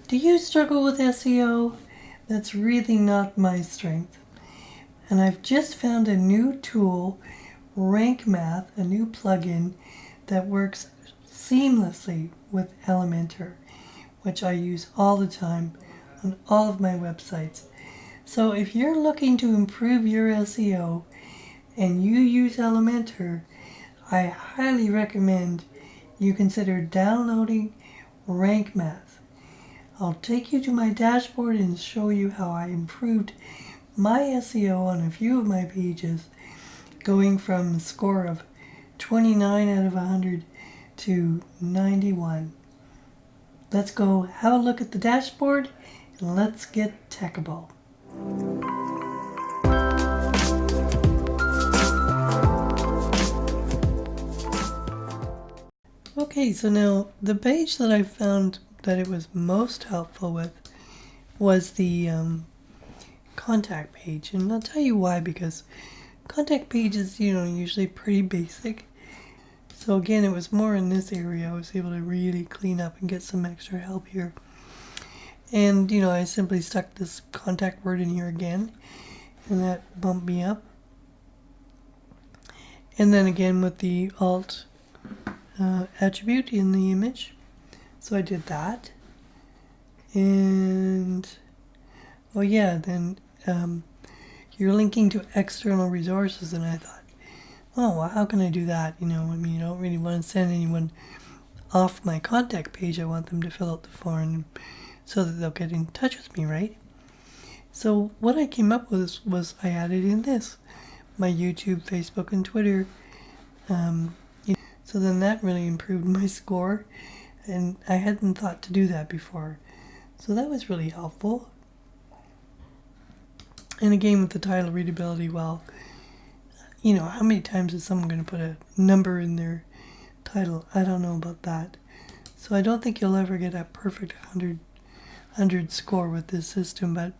Do you struggle with SEO? That's really not my strength. And I've just found a new tool, Rank Math, a new plugin that works seamlessly with Elementor, which I use all the time on all of my websites. So if you're looking to improve your SEO and you use Elementor, I highly recommend you consider downloading Rank Math. I'll take you to my dashboard and show you how I improved my SEO on a few of my pages, going from a score of 29 out of 100 to 91. Let's go have a look at the dashboard and let's get techable. Okay, so now the page that I found that it was most helpful with was the contact page, and I'll tell you why, because contact page is, usually pretty basic. So again, it was more in this area I was able to really clean up and get some extra help here. And I simply stuck this contact word in here again, and that bumped me up. And then again with the alt attribute in the image, so I did that. And then you're linking to external resources, and I thought, oh, well, how can I do that? I don't really want to send anyone off my contact page. I want them to fill out the form so that they'll get in touch with me, right? So what I came up with was I added in this, my YouTube, Facebook, and Twitter. So then that really improved my score, and I hadn't thought to do that before. So that was really helpful. And again, with the title readability, well, how many times is someone going to put a number in their title? I don't know about that. So I don't think you'll ever get a perfect 100 score with this system, but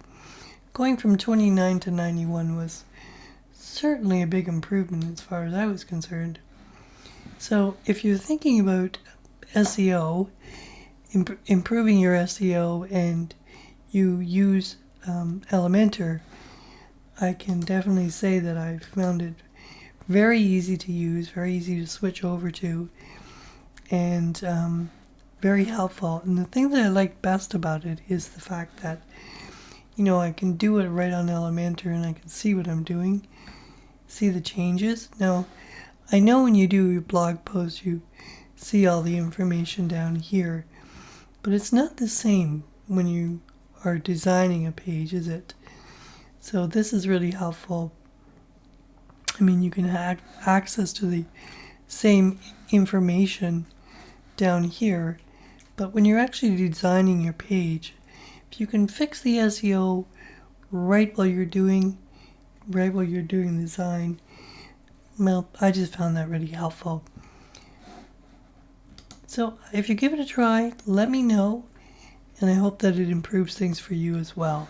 going from 29 to 91 was certainly a big improvement as far as I was concerned. So if you're thinking about SEO, improving your SEO, and you use Elementor, I can definitely say that I found it very easy to use, very easy to switch over to, and very helpful. And the thing that I like best about it is the fact that, I can do it right on Elementor, and I can see what I'm doing, see the changes. Now, I know when you do your blog post, you see all the information down here, but it's not the same when you are designing a page, is it? So this is really helpful. You can have access to the same information down here, but when you're actually designing your page, if you can fix the SEO right while you're doing the design, well, I just found that really helpful. So if you give it a try, let me know, and I hope that it improves things for you as well.